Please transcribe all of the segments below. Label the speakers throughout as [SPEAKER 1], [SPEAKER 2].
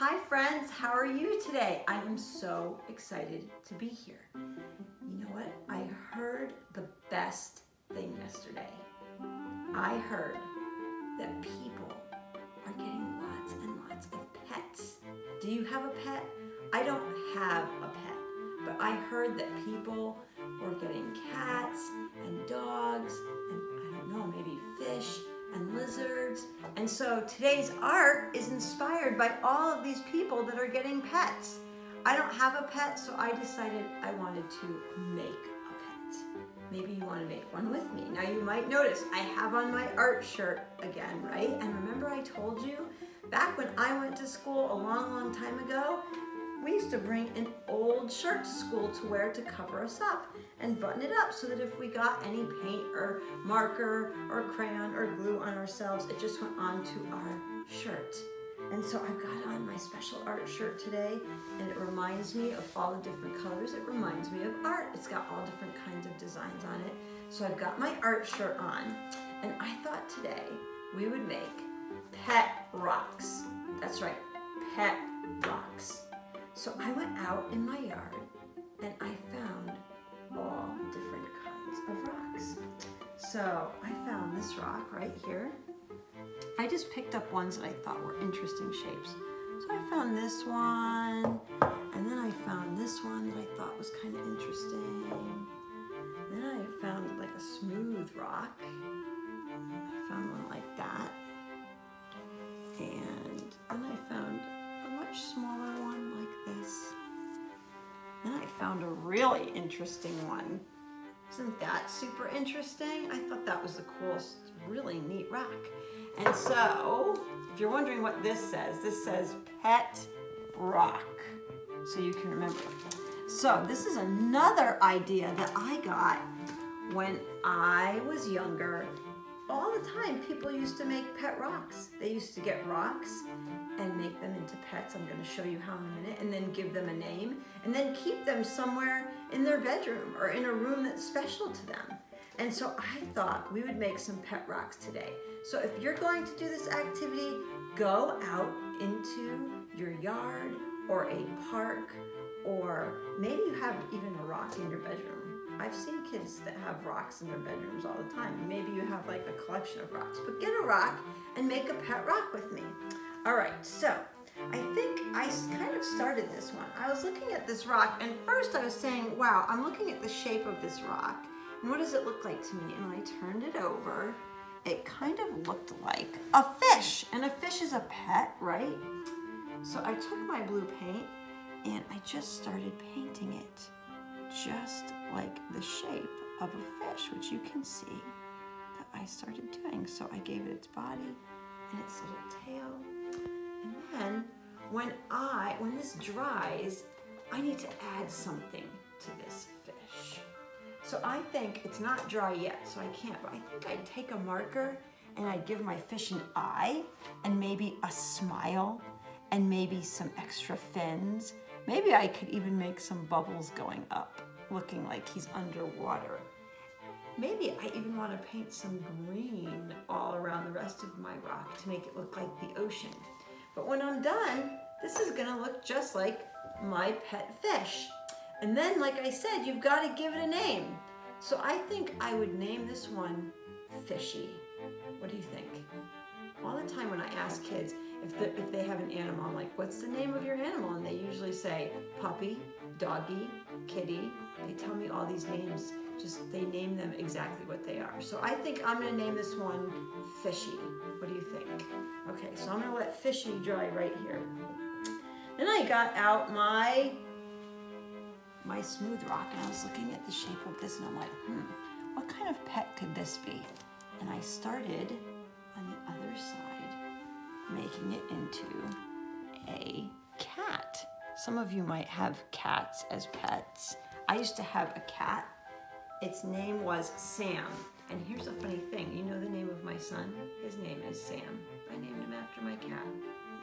[SPEAKER 1] Hi friends, how are you today? I am so excited to be here. You know what? I heard the best thing yesterday. I heard that people are getting lots and lots of pets. Do you have a pet? I don't have a pet, but I heard that people were getting cats and dogs and I don't know, maybe fish and lizards. And so today's art is inspired by all of these people that are getting pets. I don't have a pet, so I decided I wanted to make a pet. Maybe you want to make one with me. Now you might notice I have on my art shirt again, right? And remember I told you back when I went to school a long, long time ago, we used to bring an old shirt to school to wear to cover us up and button it up so that if we got any paint or marker or crayon or glue on ourselves, it just went onto our shirt. And so I've got on my special art shirt today, and it reminds me of all the different colors. It reminds me of art. It's got all different kinds of designs on it. So I've got my art shirt on, and I thought today we would make pet rocks. That's right, pet rocks. So I went out in my yard and I found all different kinds of rocks. So I found this rock right here. I just picked up ones that I thought were interesting shapes. So I found this one, and then I found this one that I thought was kind of interesting. Then I found like a smooth rock. I found one like that. And then I found a much smaller one like this. Then I found a really interesting one. Isn't that super interesting? I thought that was the coolest, really neat rock. And so, if you're wondering what this says pet rock, so you can remember. So this is another idea that I got when I was younger. All the time people used to make pet rocks. They used to get rocks and make them into pets. I'm going to show you how in a minute, and then give them a name, and then keep them somewhere in their bedroom or in a room that's special to them. And so I thought we would make some pet rocks today. So if you're going to do this activity, go out into your yard or a park, or maybe you have even a rock in your bedroom. I've seen kids that have rocks in their bedrooms all the time. Maybe you have like a collection of rocks, but get a rock and make a pet rock with me. All right, so I think I kind of started this one. I was looking at this rock, and first I was saying, wow, I'm looking at the shape of this rock, and what does it look like to me? And when I turned it over, it kind of looked like a fish, and a fish is a pet, right? So I took my blue paint and I just started painting it just like the shape of a fish, which you can see that I started doing. So I gave it its body and its little tail. And then when this dries, I need to add something to this fish. So I think it's not dry yet, so I can't, but I think I'd take a marker and I'd give my fish an eye and maybe a smile and maybe some extra fins. Maybe I could even make some bubbles going up, looking like he's underwater. Maybe I even want to paint some green all around the rest of my rock to make it look like the ocean. But when I'm done, this is gonna look just like my pet fish. And then, like I said, you've got to give it a name. So I think I would name this one Fishy. What do you think? All the time when I ask kids if they have an animal, I'm like, what's the name of your animal? And they usually say puppy, doggy, kitty. They tell me all these names. Just they name them exactly what they are. So I think I'm gonna name this one Fishy. What do you think? Okay, so I'm gonna let Fishy dry right here. Then I got out my smooth rock, and I was looking at the shape of this, and I'm like, what kind of pet could this be? And I started on the other side, making it into a cat. Some of you might have cats as pets. I used to have a cat. Its name was Sam. And here's a funny thing. You know the name of my son? His name is Sam. I named him after my cat.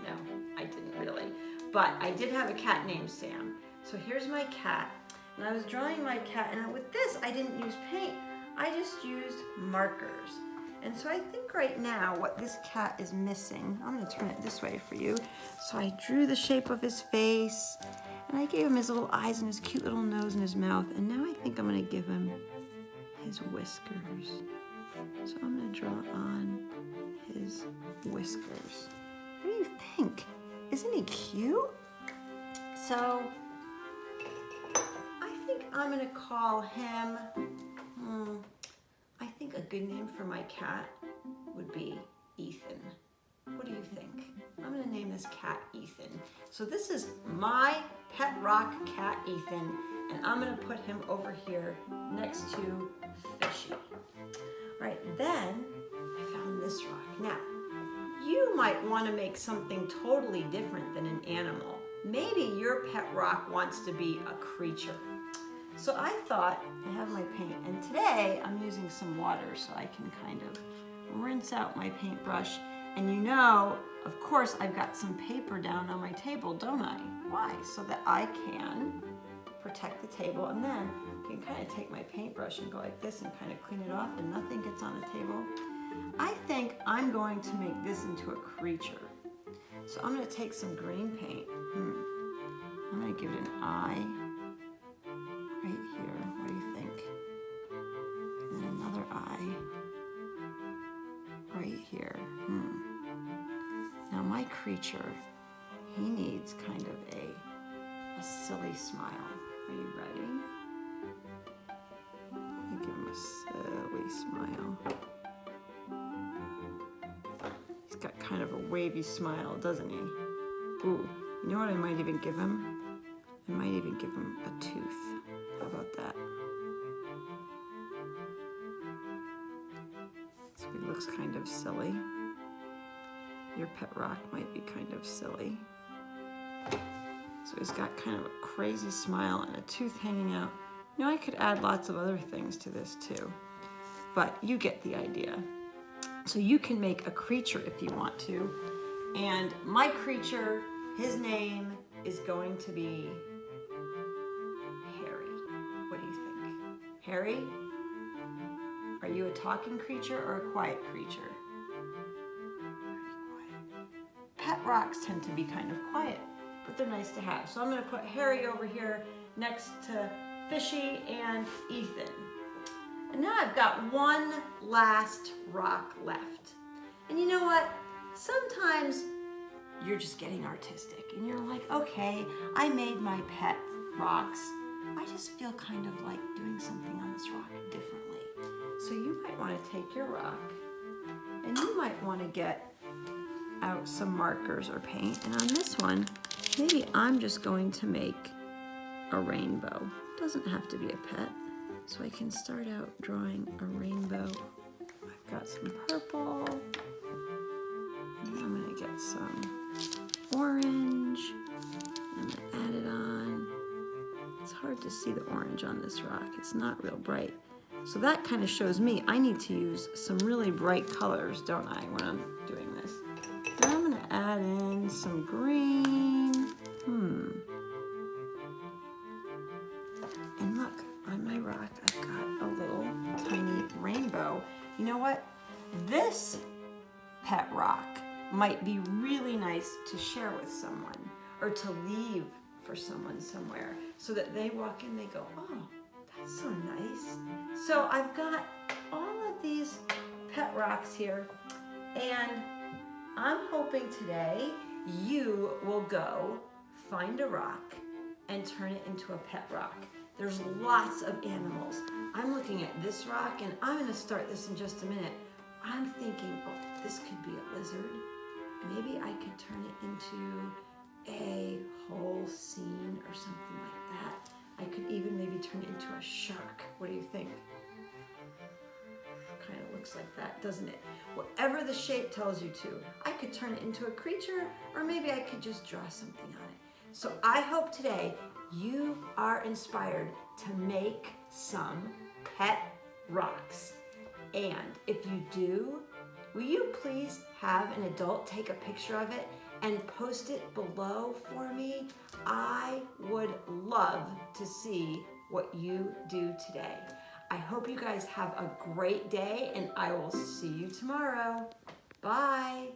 [SPEAKER 1] No, I didn't really. But I did have a cat named Sam. So here's my cat. And I was drawing my cat, and with this, I didn't use paint. I just used markers. And so I think right now what this cat is missing, I'm gonna turn it this way for you. So I drew the shape of his face, and I gave him his little eyes and his cute little nose and his mouth, and now I think I'm gonna give him his whiskers. So I'm gonna draw on his whiskers. What do you think? Isn't he cute? So I think I'm gonna call him, I think a good name for my cat would be Ethan. What do you think? I'm gonna name this cat Ethan. So this is my pet rock cat Ethan, and I'm gonna put him over here next to Fishy. All right, then I found this rock. Now, you might wanna make something totally different than an animal. Maybe your pet rock wants to be a creature. So I thought, I have my paint, and today I'm using some water so I can kind of rinse out my paintbrush. And you know, of course, I've got some paper down on my table, don't I? Why? So that I can protect the table, and then I can kind of take my paintbrush and go like this and kind of clean it off and nothing gets on the table. I think I'm going to make this into a creature. So I'm going to take some green paint. I'm going to give it an eye right here. What do you think? And then another eye right here. Now my creature, he needs kind of a silly smile. Are you ready? I give him a silly smile. He's got kind of a wavy smile, doesn't he? Ooh, you know what I might even give him? I might even give him a tooth. How about that? So he looks kind of silly. Your pet rock might be kind of silly. So he's got kind of a crazy smile and a tooth hanging out. You know, I could add lots of other things to this too, but you get the idea. So you can make a creature if you want to. And my creature, his name is going to be Harry. What do you think? Harry? Are you a talking creature or a quiet creature? Pet rocks tend to be kind of quiet, but they're nice to have. So I'm going to put Harry over here next to Fishy and Ethan. And now I've got one last rock left. And you know what? Sometimes you're just getting artistic and you're like, okay, I made my pet rocks. I just feel kind of like doing something on this rock differently. So you might want to take your rock and you might want to get out some markers or paint. And on this one, maybe I'm just going to make a rainbow. It doesn't have to be a pet. So I can start out drawing a rainbow. I've got some purple. And I'm gonna get some orange. I'm gonna add it on. It's hard to see the orange on this rock. It's not real bright. So that kind of shows me I need to use some really bright colors, don't I, when I'm doing this. Now I'm gonna add in some green. And look, on my rock, I've got a little tiny rainbow. You know what? This pet rock might be really nice to share with someone or to leave for someone somewhere so that they walk in, they go, oh, that's so nice. So I've got all of these pet rocks here, and I'm hoping today you will go find a rock and turn it into a pet rock. There's lots of animals. I'm looking at this rock, and I'm gonna start this in just a minute. I'm thinking, oh, this could be a lizard. Maybe I could turn it into a whole scene or something like that. I could even maybe turn it into a shark. What do you think? Kind of looks like that, doesn't it? Whatever the shape tells you to. I could turn it into a creature, or maybe I could just draw something on it. So I hope today you are inspired to make some pet rocks. And if you do, will you please have an adult take a picture of it and post it below for me? I would love to see what you do today. I hope you guys have a great day, and I will see you tomorrow. Bye.